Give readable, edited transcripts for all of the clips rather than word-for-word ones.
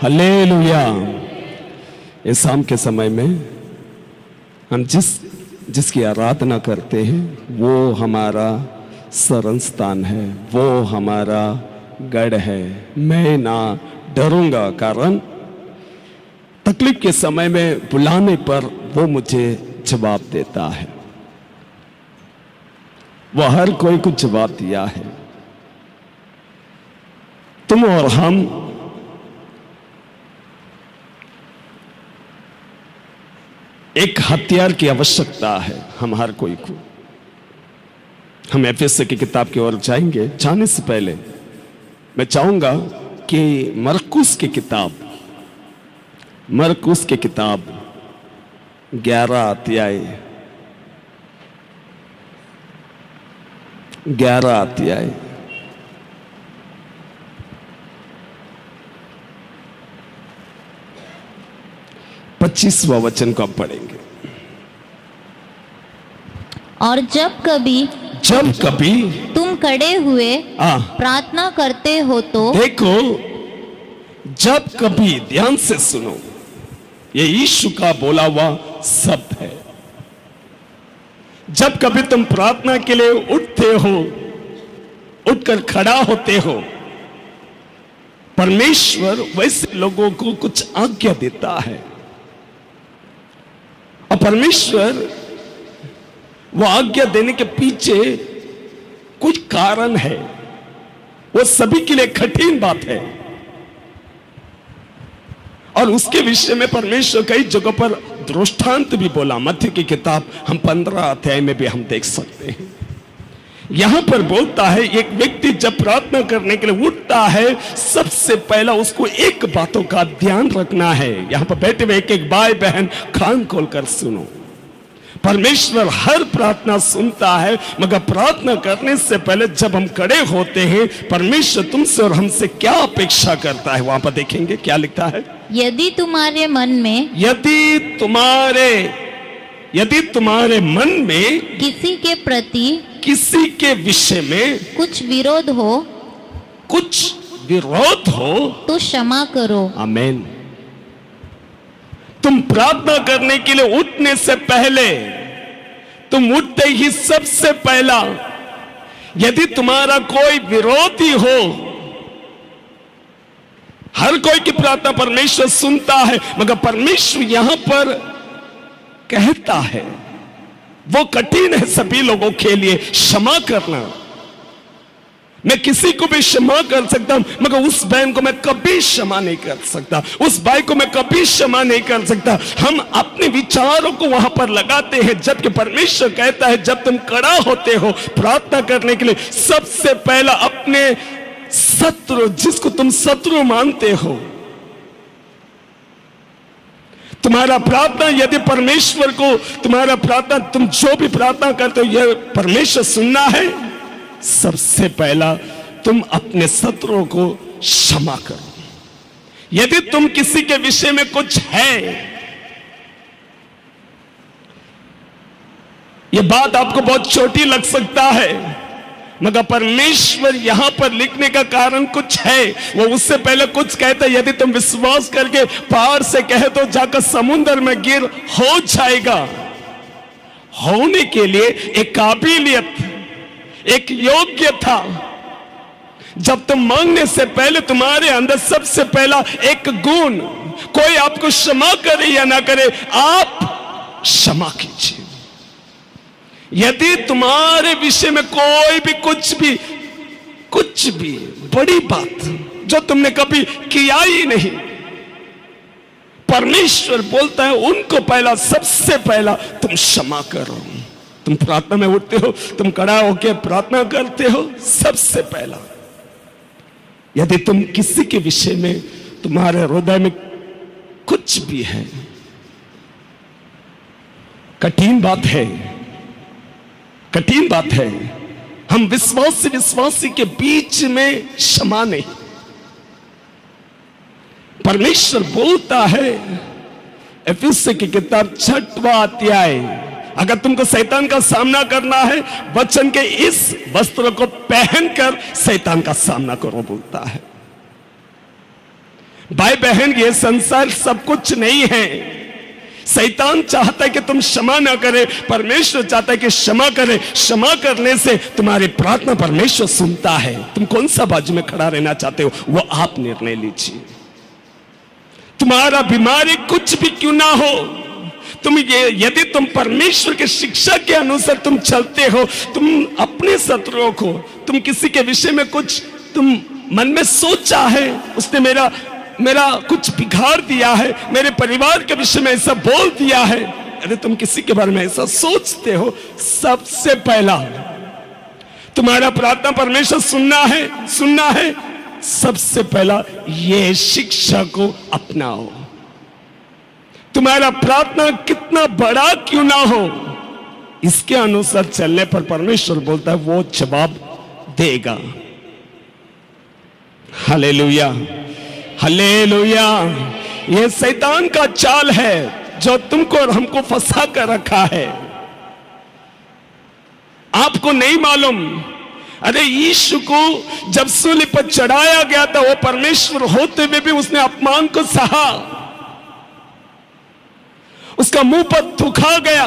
Hallelujah. इस शाम के समय में हम जिसकी आराधना करते हैं वो हमारा शरण स्थान है, वो हमारा गढ़ है। मैं ना डरूंगा, कारण तकलीफ के समय में बुलाने पर वो मुझे जवाब देता है। वो हर कोई को जवाब दिया है। तुम और हम एक हथियार की आवश्यकता है, हम हर कोई को। हम एफएससी की किताब की ओर जाएंगे। जाने से पहले मैं चाहूंगा कि मरकुस की किताब 11 अध्याय 25वां वचन को आप पढ़ेंगे। और जब कभी तुम खड़े हुए प्रार्थना करते हो तो देखो, जब कभी, ध्यान से सुनो, ये यीशु का बोला हुआ शब्द है। जब कभी तुम प्रार्थना के लिए उठते हो, उठकर खड़ा होते हो, परमेश्वर वैसे लोगों को कुछ आज्ञा देता है। और परमेश्वर वो आज्ञा देने के पीछे कुछ कारण है। वो सभी के लिए कठिन बात है और उसके विषय में परमेश्वर कई जगहों पर दृष्टांत भी बोला। मत्ती की किताब हम 15 अध्याय में भी हम देख सकते हैं। यहां पर बोलता है, एक व्यक्ति जब प्रार्थना करने के लिए उठता है, सबसे पहला उसको एक बातों का ध्यान रखना है। यहां पर बैठे हुए एक भाई बहन कान खोलकर सुनो। परमेश्वर हर प्रार्थना सुनता है, मगर प्रार्थना करने से पहले जब हम खड़े होते हैं, परमेश्वर तुमसे और हमसे क्या अपेक्षा करता है, वहां पर देखेंगे क्या लिखता है। यदि तुम्हारे मन में किसी के प्रति, किसी के विषय में कुछ विरोध हो तो क्षमा करो। आमीन। तुम प्रार्थना करने के लिए उठने से पहले, तुम उठते ही सबसे पहला, यदि तुम्हारा कोई विरोधी हो, हर कोई की प्रार्थना परमेश्वर सुनता है, मगर परमेश्वर यहां पर कहता है, वो कठिन है सभी लोगों के लिए, क्षमा करना। मैं किसी को भी क्षमा कर सकता हूं, मगर उस बहन को मैं कभी क्षमा नहीं कर सकता, उस भाई को मैं कभी क्षमा नहीं कर सकता। हम अपने विचारों को वहां पर लगाते हैं, जबकि परमेश्वर कहता है, जब तुम खड़ा होते हो प्रार्थना करने के लिए, सबसे पहला अपने शत्रु, जिसको तुम शत्रु मानते हो, तुम्हारा प्रार्थना यदि परमेश्वर को, तुम्हारा प्रार्थना, तुम जो भी प्रार्थना करते हो, यह परमेश्वर सुनना है, सबसे पहला तुम अपने शत्रुओं को क्षमा करो। यदि तुम किसी के विषय में कुछ है, यह बात आपको बहुत छोटी लग सकता है, मगर परमेश्वर यहां पर लिखने का कारण कुछ है। वो उससे पहले कुछ कहता है, यदि तुम विश्वास करके पहाड़ से कहे तो जाकर समुद्र में गिर, हो जाएगा। होने के लिए एक काबिलियत, एक योग्य था। जब तुम मांगने से पहले तुम्हारे अंदर सबसे पहला एक गुण, कोई आपको क्षमा करे या ना करे, आप क्षमा कीजिए। यदि तुम्हारे विषय में कोई भी कुछ भी बड़ी बात जो तुमने कभी किया ही नहीं, परमेश्वर बोलता है उनको पहला, सबसे पहला तुम क्षमा करो। तुम प्रार्थना में उठते हो, तुम खड़ा होकर प्रार्थना करते हो, सबसे पहला यदि तुम किसी के विषय में, तुम्हारे हृदय में कुछ भी है, कठिन बात है, हम विश्वासी के बीच में क्षमा नहीं। परमेश्वर बोलता है एफएससी की किताब 6वां अध्याय, अगर तुमको शैतान का सामना करना है, वचन के इस वस्त्र को पहनकर शैतान का सामना करो, बोलता है। भाई बहन, ये संसार सब कुछ नहीं है। शैतान चाहता है कि तुम क्षमा ना करे, परमेश्वर चाहता है कि क्षमा करे। क्षमा करने से तुम्हारी प्रार्थना परमेश्वर सुनता है। तुम कौन सा बाजू में खड़ा रहना चाहते हो, वो आप निर्णय लीजिए। तुम्हारा बीमारी कुछ भी क्यों ना हो, यदि तुम परमेश्वर की शिक्षा के अनुसार तुम चलते हो, तुम अपने शत्रुओं को, तुम किसी के विषय में कुछ तुम मन में सोचा है, उसने मेरा कुछ बिगाड़ दिया है, मेरे परिवार के विषय में ऐसा बोल दिया है, यदि तुम किसी के बारे में ऐसा सोचते हो, सबसे पहला तुम्हारा प्रार्थना परमेश्वर सुनना है। सबसे पहला ये शिक्षा को अपनाओ। तुम्हारा प्रार्थना कितना बड़ा क्यों ना हो, इसके अनुसार चलने पर परमेश्वर बोलता है वो जवाब देगा। Hallelujah, hallelujah. ये शैतान का चाल है जो तुमको और हमको फंसा कर रखा है। आपको नहीं मालूम, अरे यीशु को जब सूली पर चढ़ाया गया था, वो परमेश्वर होते हुए भी उसने अपमान को सहा। उसका मुंह पर थूका गया,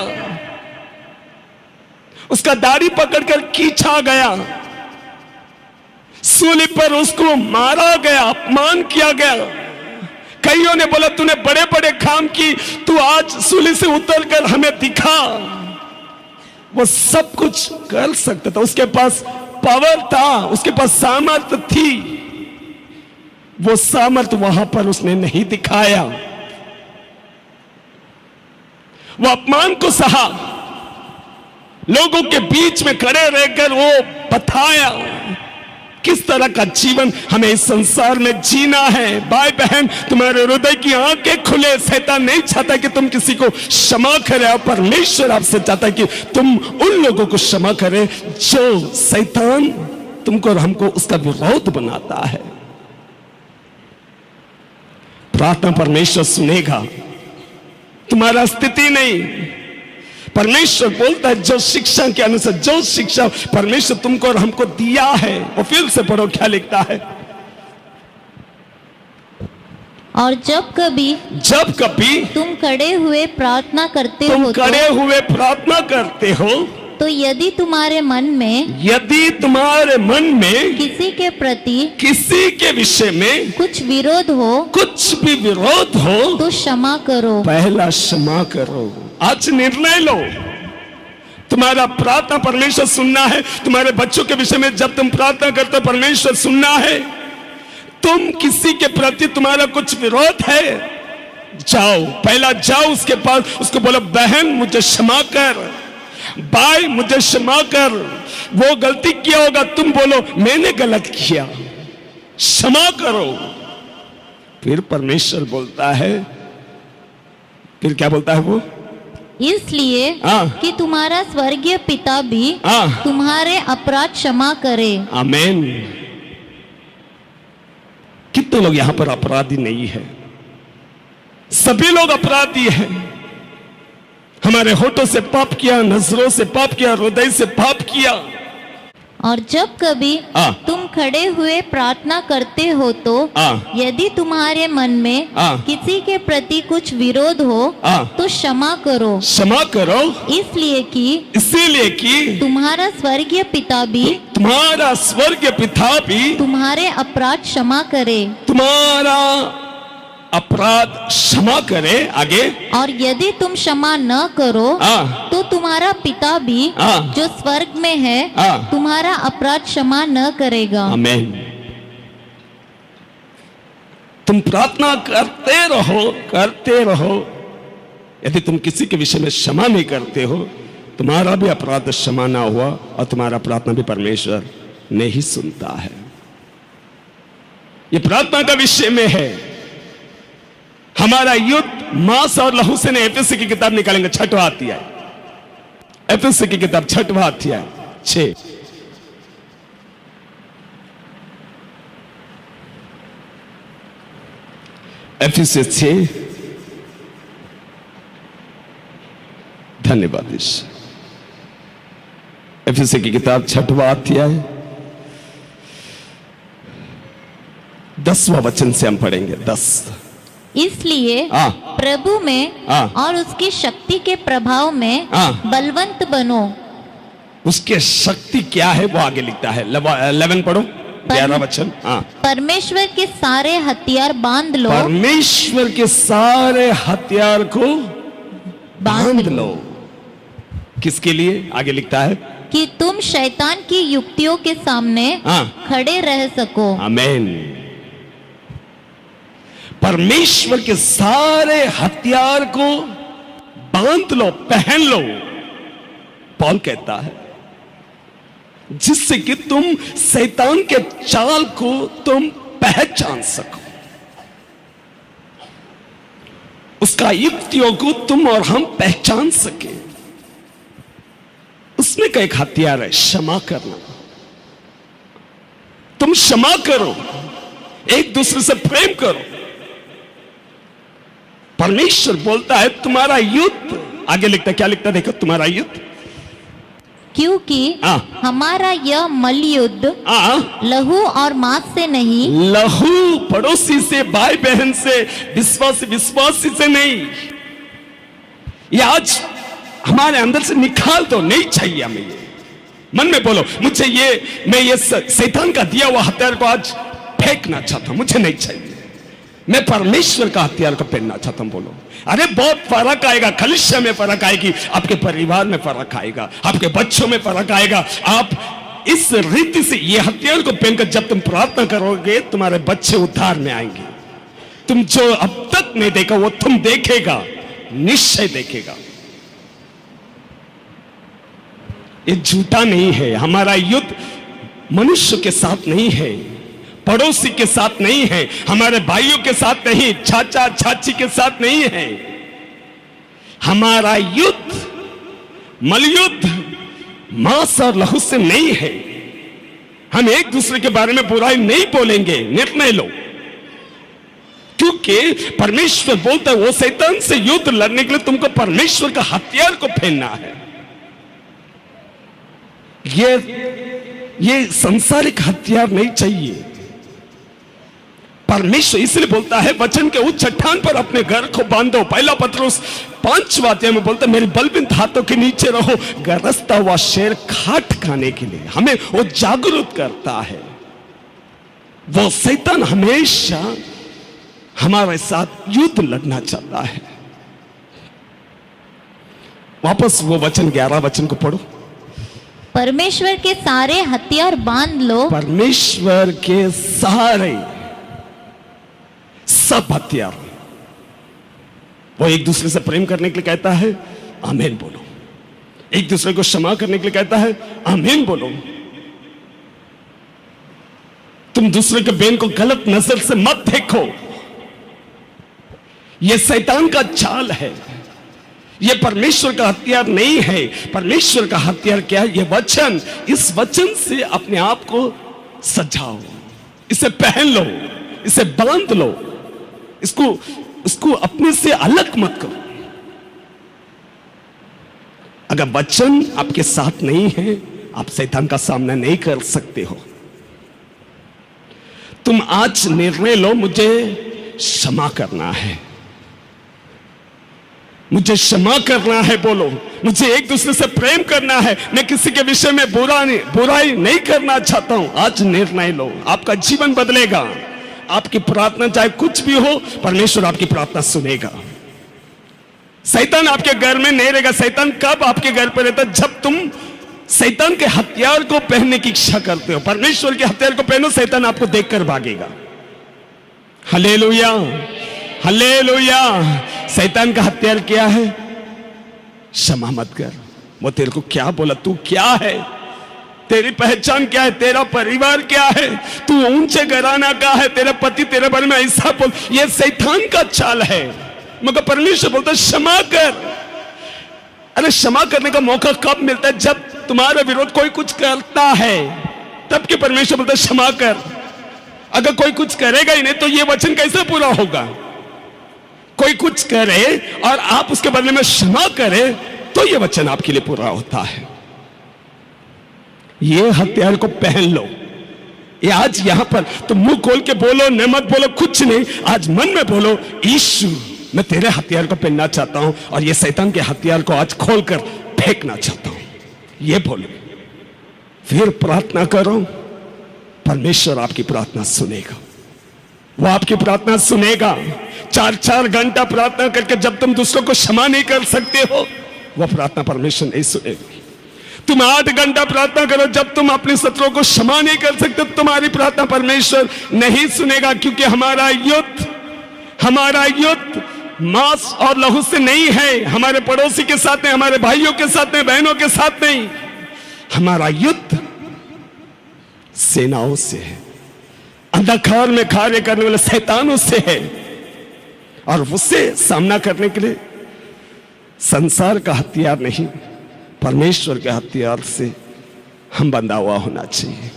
उसका दाढ़ी पकड़कर खींचा गया, सूली पर उसको मारा गया, अपमान किया गया। कईयों ने बोला तूने बड़े बड़े काम की, तू आज सूली से उतरकर हमें दिखा। वो सब कुछ कर सकता था, उसके पास पावर था, उसके पास सामर्थ्य थी। वो सामर्थ्य वहां पर उसने नहीं दिखाया। वो अपमान को सहा, लोगों के बीच में खड़े रहकर वो बताया किस तरह का जीवन हमें इस संसार में जीना है। भाई बहन, तुम्हारे हृदय की आंखें खुले। शैतान नहीं चाहता कि तुम किसी को क्षमा करे, और परमेश्वर आपसे चाहता है कि तुम उन लोगों को क्षमा करे जो शैतान तुमको और हमको उसका विरोध बनाता है। प्रार्थना परमेश्वर सुनेगा, तुम्हारा स्थिति नहीं। परमेश्वर बोलता है जो शिक्षा के अनुसार, जो शिक्षा परमेश्वर तुमको और हमको दिया है। वो फिर से पढ़ो क्या लिखता है। और जब कभी तुम खड़े हुए प्रार्थना करते हो, तो यदि तुम्हारे मन में किसी के प्रति, किसी के विषय में कुछ भी विरोध हो, तो क्षमा करो। पहला क्षमा करो। आज निर्णय लो। तुम्हारा प्रार्थना परमेश्वर सुनना है। तुम्हारे बच्चों के विषय में जब तुम प्रार्थना करते हो, परमेश्वर सुनना है। तुम किसी के प्रति तुम्हारा कुछ विरोध है, जाओ, पहला जाओ उसके पास, उसको बोलो बहन मुझे क्षमा कर, भाई मुझे क्षमा कर। वो गलती किया होगा, तुम बोलो मैंने गलत किया, क्षमा करो। फिर परमेश्वर बोलता है, फिर क्या बोलता है वो, इसलिए कि तुम्हारा स्वर्गीय पिता भी तुम्हारे अपराध क्षमा करे। आमीन। कितने लोग यहां पर अपराधी नहीं है? सभी लोग अपराधी हैं। हमारे होठों से पाप किया, नजरों से पाप किया, हृदय से पाप किया। और जब कभी तुम खड़े हुए प्रार्थना करते हो, तो यदि तुम्हारे मन में किसी के प्रति कुछ विरोध हो, तो क्षमा करो। इसलिए कि तुम्हारा स्वर्गीय पिता भी तुम्हारे अपराध क्षमा करे। तुम्हारा अपराध क्षमा करे। आगे, और यदि तुम क्षमा न करो, तो तुम्हारा पिता भी जो स्वर्ग में है तुम्हारा अपराध क्षमा न करेगा। आमीन। तुम प्रार्थना करते रहो। यदि तुम किसी के विषय में क्षमा नहीं करते हो, तुम्हारा भी अपराध क्षमा ना हुआ और तुम्हारा प्रार्थना भी परमेश्वर नहीं सुनता है। ये प्रार्थना का विषय में है। हमारा युद्ध मांस और लहू से नहीं। एफएससी की किताब निकालेंगे, 6वां अध्याय, एफएससी की किताब 6वां अध्याय 6। एफएससी 6। धन्यवाद। एफएससी की किताब 6वां अध्याय 10वां वचन से हम पढ़ेंगे। 10। इसलिए प्रभु में और उसकी शक्ति के प्रभाव में बलवंत बनो। उसके शक्ति क्या है वो आगे लिखता है। 11 पढ़ो, 11 वचन। परमेश्वर के सारे हथियार बांध लो। परमेश्वर के सारे हथियार को बांध लो। किसके लिए? आगे लिखता है कि तुम शैतान की युक्तियों के सामने खड़े रह सको। आमीन। परमेश्वर के सारे हथियार को बांध लो, पहन लो। पौल कहता है जिससे कि तुम शैतान के चाल को तुम पहचान सको, उसका युक्तियों को तुम और हम पहचान सके। उसमें का एक हथियार है क्षमा करना। तुम क्षमा करो, एक दूसरे से प्रेम करो। परमेश्वर बोलता है तुम्हारा युद्ध, आगे लिखता है, क्या लिखता है देखो, तुम्हारा युद्ध, क्योंकि हमारा यह मल्लयुद्ध लहू और मांस से नहीं, लहू पड़ोसी से, भाई बहन से, विश्वासी से नहीं। ये आज हमारे अंदर से निकाल दो, नहीं चाहिए हमें ये। मन में बोलो मुझे मैं ये शैतान का दिया हुआ हथियार को आज फेंकना चाहता हूं, मुझे नहीं चाहिए। मैं परमेश्वर का हथियार को पहनना चाहता हूं। बोलो अरे बहुत फर्क आएगा, कलीसिया में फर्क आएगी, आपके परिवार में फर्क आएगा, आपके बच्चों में फर्क आएगा। आप इस रीति से ये हथियार को पहनकर जब तुम प्रार्थना करोगे, तुम्हारे बच्चे उद्धार में आएंगे। तुम जो अब तक नहीं देखा वो तुम देखेगा, निश्चय देखेगा। ये झूठा नहीं है। हमारा युद्ध मनुष्य के साथ नहीं है, पड़ोसी के साथ नहीं है, हमारे भाइयों के साथ नहीं, चाचा चाची के साथ नहीं है। हमारा युद्ध मलयुद्ध मांस और लहू से नहीं है। हम एक दूसरे के बारे में बुराई नहीं बोलेंगे, निर्णय लो। क्योंकि परमेश्वर बोलता है वो शैतान से युद्ध लड़ने के लिए तुमको परमेश्वर का हथियार को पहनना है। ये संसारिक हथियार नहीं चाहिए। परमेश्वर इसलिए बोलता है वचन के उस चट्टान पर अपने घर को बांधो। पहला पत्रुस 5वां अध्याय में बोलता है मेरे बलवंत हाथों के नीचे रहो, गरजता हुआ शेर खाट खाने के लिए। हमें वो जागरूक करता है। वो शैतान हमेशा हमारे साथ युद्ध लड़ना चाहता है। वापस वो वचन 11 वचन को पढ़ो। परमेश्वर के सारे हथियार बांध लो। परमेश्वर के सारे सब हथियार। वो एक दूसरे से प्रेम करने के लिए कहता है आमीन बोलो। एक दूसरे को क्षमा करने के लिए कहता है आमीन बोलो। तुम दूसरे के बेन को गलत नजर से मत देखो। यह शैतान का चाल है, यह परमेश्वर का हथियार नहीं है। परमेश्वर का हथियार क्या है? यह वचन। इस वचन से अपने आप को सजाओ, इसे पहन लो, इसे बांध लो, इसको अपने से अलग मत करो। अगर वचन आपके साथ नहीं है, आप शैतान का सामना नहीं कर सकते हो। तुम आज निर्णय लो मुझे क्षमा करना है, मुझे क्षमा करना है। बोलो मुझे एक दूसरे से प्रेम करना है, मैं किसी के विषय में बुराई नहीं करना चाहता हूं। आज निर्णय लो, आपका जीवन बदलेगा। आपकी प्रार्थना चाहे कुछ भी हो, परमेश्वर आपकी प्रार्थना सुनेगा। शैतान आपके घर में नहीं रहेगा। शैतान कब आपके घर पर रहता? जब तुम शैतान के हथियार को पहनने की इच्छा करते हो। परमेश्वर के हथियार को पहनो, शैतान आपको देखकर भागेगा। Hallelujah, hallelujah. शैतान का हथियार क्या है? क्षमा मत कर। वो तेरे को क्या बोला, तू क्या है, तेरी पहचान क्या है, तेरा परिवार क्या है, तू ऊंचे घराना का है, तेरा पति तेरे बारे में ऐसा बोल। ये शैतान का चाल है। मगर परमेश्वर बोलता है क्षमा कर। अरे क्षमा करने का मौका कब मिलता है? जब तुम्हारा विरोध कोई कुछ करता है, तब के परमेश्वर बोलता है क्षमा कर। अगर कोई कुछ करेगा ही नहीं तो ये वचन कैसे पूरा होगा? कोई कुछ करे और आप उसके बदले में क्षमा करें तो ये वचन आपके लिए पूरा होता है। ये हथियार को पहन लो। ये आज यहां पर तुम मुंह खोल के बोलो, न मत बोलो, कुछ नहीं, आज मन में बोलो, यीशु मैं तेरे हथियार को पहनना चाहता हूं और ये शैतान के हथियार को आज खोलकर फेंकना चाहता हूं, ये बोलो। फिर प्रार्थना करो, परमेश्वर आपकी प्रार्थना सुनेगा, वो आपकी प्रार्थना सुनेगा। 4-4 घंटा प्रार्थना करके जब तुम दूसरों को क्षमा नहीं कर सकते हो, वो प्रार्थना परमेश्वर नहीं सुनेगा। तुम 8 घंटा प्रार्थना करो, जब तुम अपने शत्रुओं को क्षमा नहीं कर सकते, तुम्हारी प्रार्थना परमेश्वर नहीं सुनेगा। क्योंकि हमारा युद्ध मांस और लहू से नहीं है, हमारे पड़ोसी के साथ नहीं, हमारे भाइयों के साथ नहीं, बहनों के साथ नहीं, हमारा युद्ध सेनाओं से है, अंधकार में कार्य करने वाले शैतानों से है। और उससे सामना करने के लिए संसार का हथियार नहीं, परमेश्वर के हथियार से हम बंधा हुआ होना चाहिए।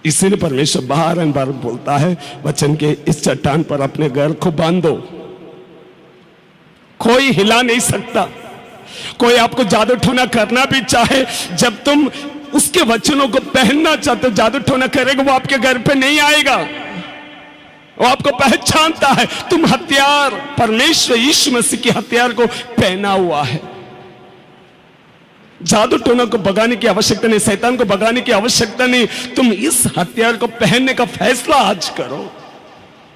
इसीलिए परमेश्वर बार बोलता है वचन के, इस चट्टान पर अपने घर को बांधो, कोई हिला नहीं सकता। कोई आपको जादू टोना करना भी चाहे, जब तुम उसके वचनों को पहनना चाहते हो, जादू टोना करेगा, वो आपके घर पे नहीं आएगा, वो आपको पहचानता है। तुम हथियार परमेश्वर यीशु मसीह के हथियार को पहना हुआ है। जादू टोना को भगाने की आवश्यकता नहीं, शैतान को भगाने की आवश्यकता नहीं, तुम इस हथियार को पहनने का फैसला आज करो।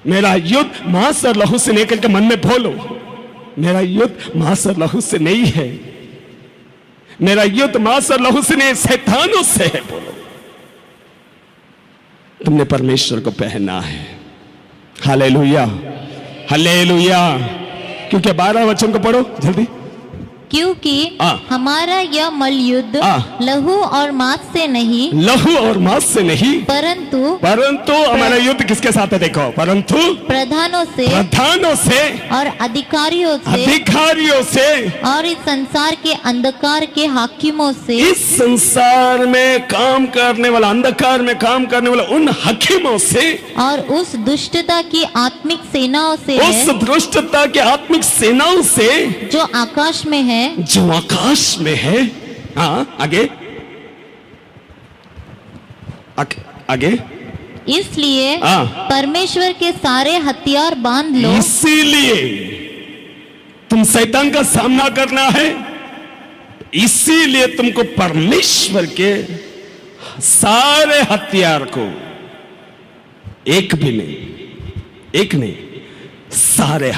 मेरा युद्ध मांस और लहू से नहीं, करके मन में बोलो, मेरा युद्ध मांस और लहू से नहीं है, मेरा युद्ध मांस और लहू से नहीं, शैतानों से है। बोलो, तुमने परमेश्वर को पहना है। Hallelujah, hallelujah. क्योंकि 12 वचन को पढ़ो जल्दी। क्योंकि हमारा यह मलयुद्ध लहू और मांस से नहीं, लहू और मांस से नहीं, परंतु हमारा युद्ध किसके साथ है? देखो, परंतु प्रधानों से और अधिकारियों से और इस संसार के अंधकार के हाकिमों से, इस संसार में काम करने वाला, अंधकार में काम करने वाला उन हाकिमों से, और उस दुष्टता की आत्मिक सेनाओं से, उस दुष्टता की आत्मिक सेनाओं से जो आकाश में है, जो आकाश में है। आगे आगे। इसलिए परमेश्वर के सारे हथियार बांध लो। इसीलिए तुम शैतान का सामना करना है, इसीलिए तुमको परमेश्वर के सारे हथियार को, एक नहीं, सारे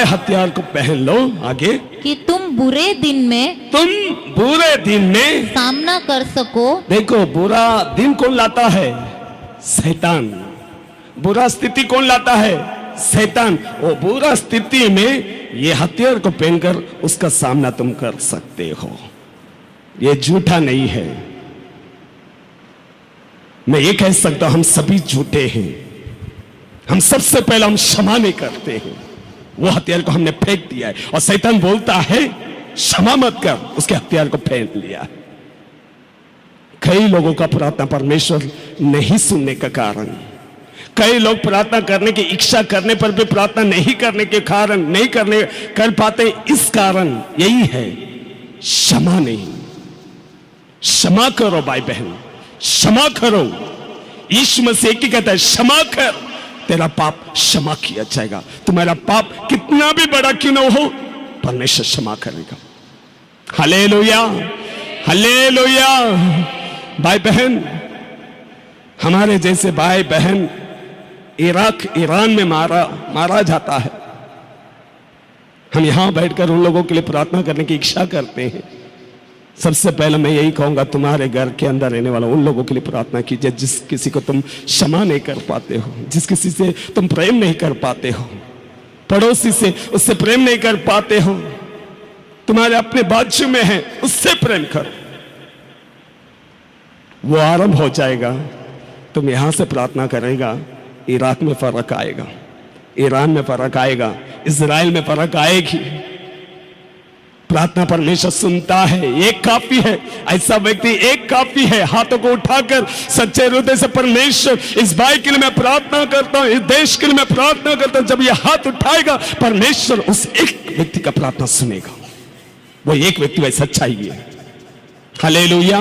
हथियार को पहन लो। आगे, कि तुम बुरे दिन में सामना कर सको। देखो, बुरा दिन कौन लाता है? शैतान। बुरा स्थिति कौन लाता है? शैतान। वो बुरा स्थिति में ये हथियार को पहनकर उसका सामना तुम कर सकते हो। ये झूठा नहीं है। मैं ये कह सकता हूं, हम सभी झूठे हैं। हम सबसे पहले हम क्षमा नहीं करते हैं, वो हथियार को हमने फेंक दिया है। और शैतान बोलता है क्षमा मत कर, उसके हथियार को फेंक लिया। कई लोगों का प्रार्थना परमेश्वर नहीं सुनने का कारण, कई लोग प्रार्थना करने की इच्छा करने पर भी प्रार्थना नहीं करने के कारण नहीं कर पाते। इस कारण यही है, क्षमा नहीं। क्षमा करो भाई बहन, क्षमा करो। यीशु मसीह एक ही कहता है, क्षमा कर, तेरा पाप क्षमा किया जाएगा। तुम्हारा पाप कितना भी बड़ा क्यों न हो, परमेश्वर क्षमा करेगा। Hallelujah, hallelujah. भाई बहन, हमारे जैसे भाई बहन इराक ईरान में मारा जाता है, हम यहां बैठकर उन लोगों के लिए प्रार्थना करने की इच्छा करते हैं। सबसे पहले मैं यही कहूंगा, तुम्हारे घर के अंदर रहने वाला उन लोगों के लिए प्रार्थना कीजिए जिस किसी को तुम क्षमा नहीं कर पाते हो, जिस किसी से तुम प्रेम नहीं कर पाते हो, पड़ोसी से उससे प्रेम नहीं कर पाते हो, तुम्हारे अपने बाजू में है, उससे प्रेम करो। वो आरंभ हो जाएगा। तुम यहां से प्रार्थना करेगा, इराक में फर्क आएगा, ईरान में फर्क आएगा, इजराइल में फर्क आएगी। प्रार्थना परमेश्वर सुनता है, एक काफी है। ऐसा व्यक्ति एक काफी है। हाथों को उठाकर सच्चे हृदय से, परमेश्वर इस भाई के लिए मैं प्रार्थना करता हूं, इस देश के लिए मैं प्रार्थना करता हूं। जब यह हाथ उठाएगा, परमेश्वर उस एक व्यक्ति का प्रार्थना सुनेगा। वो एक व्यक्ति वैसा चाहिए। हालेलुया,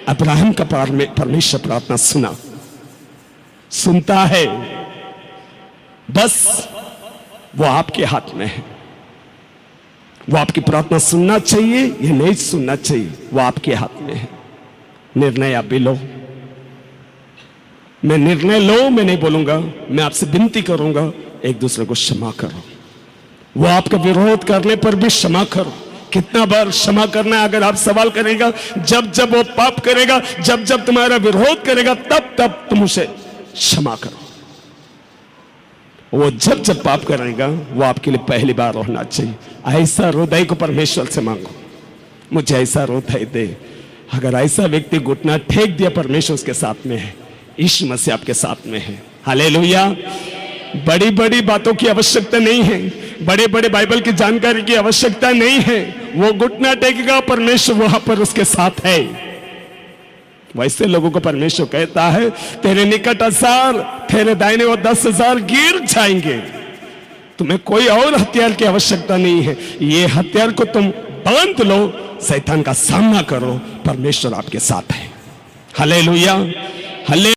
अब्राहम का परमेश्वर प्रार्थना सुनता है, बस वो आपके हाथ में है। वो आपकी प्रार्थना सुनना चाहिए या नहीं सुनना चाहिए, वो आपके हाथ में है। निर्णय आप भी लो। मैं निर्णय लो, मैं नहीं बोलूंगा, मैं आपसे विनती करूंगा एक दूसरे को क्षमा करो। वो आपका विरोध करने पर भी क्षमा करो। कितना बार क्षमा करना है? अगर आप सवाल करेगा, जब जब वो पाप करेगा, जब जब तुम्हारा विरोध करेगा, तब तब तुम उसे क्षमा करो। वो जब जब पाप करेगा, वो आपके लिए पहली बार होना चाहिए। ऐसा हृदय को परमेश्वर से मांगो, मुझे ऐसा हृदय दे। अगर ऐसा व्यक्ति घुटना टेक दिया, परमेश्वर उसके साथ में है, यीशु मसीह आपके साथ में है। हालेलुया। बड़ी बड़ी बातों की आवश्यकता नहीं है, बड़े बड़े बाइबल की जानकारी की आवश्यकता नहीं है। वो घुटना टेकेगा, परमेश्वर वहां पर उसके साथ है। वैसे लोगों को परमेश्वर कहता है, तेरे निकट 1000, तेरे दाहिने ओर 10,000 गिर जाएंगे, तुम्हें कोई और हथियार की आवश्यकता नहीं है। ये हथियार को तुम बांध लो, शैतान का सामना करो, परमेश्वर आपके साथ है। हालेलुया।